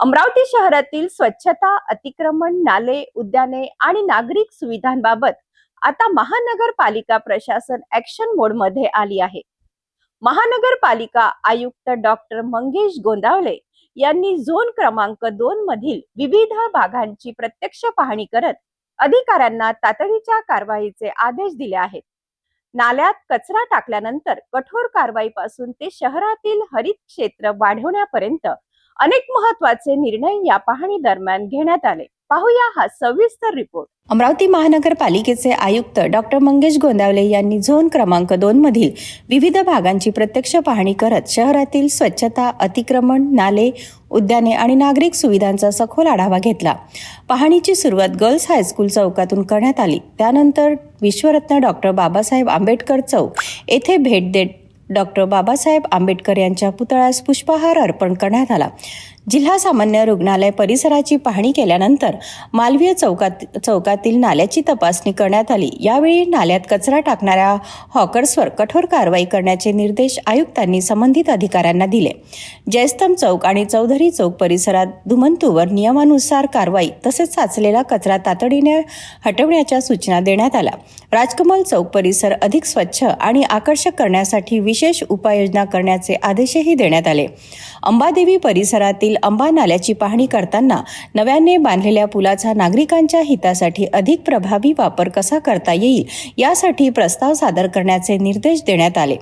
अमरावती शहरातील स्वच्छता, अतिक्रमण, नाले, उद्याने आणि नागरिक सुविधांबाबत आता महानगरपालिका प्रशासन ऍक्शन मोड मध्ये आली आहे. महानगरपालिका आयुक्त डॉक्टर मंगेश गोंदावले यांनी झोन क्रमांक 2 मधील विविध भागांची प्रत्यक्ष पाहणी करत अधिकाऱ्यांना तातडीच्या कारवाईचे आदेश दिले आहेत. नाल्यात कचरा टाकल्यानंतर कठोर कारवाईपासून ते शहरातील हरित क्षेत्र वाढवण्यापर्यंत अनेक महत्त्वाचे निर्णय या पाहणी दरम्यान घेण्यात आले. पाहूया हा सविस्तर रिपोर्ट. अमरावती महानगरपालिकेचे आयुक्त डॉक्टर मंगेश गोंदावले यांनी झोन क्रमांक 2 मधील विविध भागांची प्रत्यक्ष पाहणी करत शहरातील स्वच्छता, अतिक्रमण, नाले, उद्याने आणि नागरिक सुविधांचा सखोल आढावा घेतला. पाहणीची सुरुवात गर्ल्स हायस्कूल चौकातून करण्यात आली. त्यानंतर विश्वरत्न डॉक्टर बाबासाहेब आंबेडकर चौक येथे भेट देत डॉक्टर बाबासाहेब आंबेडकर यांच्या पुतळ्यास पुष्पहार अर्पण करण्यात आला. जिल्हा सामान्य रुग्णालय परिसराची पाहणी केल्यानंतर मालवीय चौकातील नाल्याची तपासणी करण्यात आली. यावेळी नाल्यात कचरा टाकणाऱ्या हॉकर्सवर कठोर कारवाई करण्याचे निर्देश आयुक्तांनी संबंधित अधिकाऱ्यांना दिले. जयस्तंभ चौक आणि चौधरी चौक परिसरात धुमंतूवर नियमानुसार कारवाई तसेच साचलेला कचरा तातडीने हटवण्याच्या सूचना देण्यात आल्या. राजकमल चौक परिसर अधिक स्वच्छ आणि आकर्षक करण्यासाठी विशेष उपाययोजना करण्याचे आदेशही देण्यात आले. अंबादेवी परिसरातील अंबा नाल्याची पाहणी करताना नव्याने बांधलेल्या पुलाचा नागरिकांच्या हितासाठी अधिक प्रभावी वापर कसा करता येईल यासाठी प्रस्ताव सादर करण्याचे निर्देश देण्यात आले.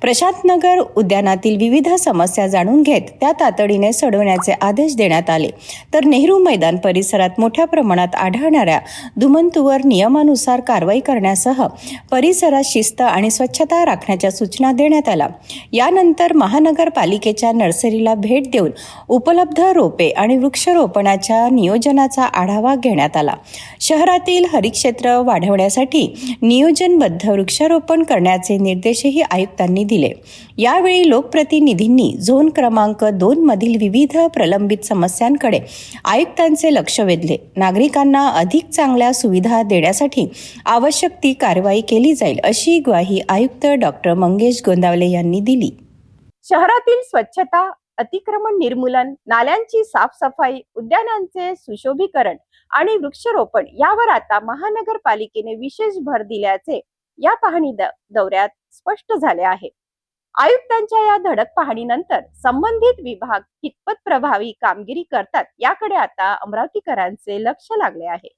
प्रशांतनगर उद्यानातील विविध समस्या जाणून घेत त्या तातडीने सोडवण्याचे आदेश देण्यात आले. तर नेहरू मैदान परिसरात मोठ्या प्रमाणात आढळणाऱ्या धुमंतूवर नियमानुसार कारवाई करण्यासह परिसरात शिस्त आणि स्वच्छता राखण्याच्या सूचना देण्यात आल्या. यानंतर महानगरपालिकेच्या नर्सरीला भेट देऊन उपलब्ध रोपे आणि वृक्षारोपणाच्या नियोजनाचा आढावा घेण्यात आला. शहरातील हरित क्षेत्र वाढवण्यासाठी नियोजनबद्ध वृक्षारोपण करण्याचे निर्देशही आयुक्तांनी दिले. यावेळी लोकप्रतिनिधींनी झोन क्रमांक 2 मधील विविध प्रलंबित समस्यांकडे आयुक्तांचे लक्ष वेधले. नागरिकांना अधिक चांगल्या सुविधा देण्यासाठी आवश्यक ती कारवाई केली जाईल अशी ग्वाही आयुक्त डॉक्टर मंगेश गोंदावले यांनी दिली. शहरातील स्वच्छता, अतिक्रमण निर्मूलन, नाल्यांची साफसफाई, उद्यानांचे सुशोभीकरण आणि वृक्षारोपण यावर आता महानगरपालिकेने विशेष भर दिल्याचे या पाहणी दौऱ्यात स्पष्ट झाले आहे. आयुक्तांच्या या धडक पाहणीनंतर संबंधित विभाग कितपत प्रभावी कामगिरी करतात याकडे आता अमरावतीकरांचे लक्ष लागले आहे.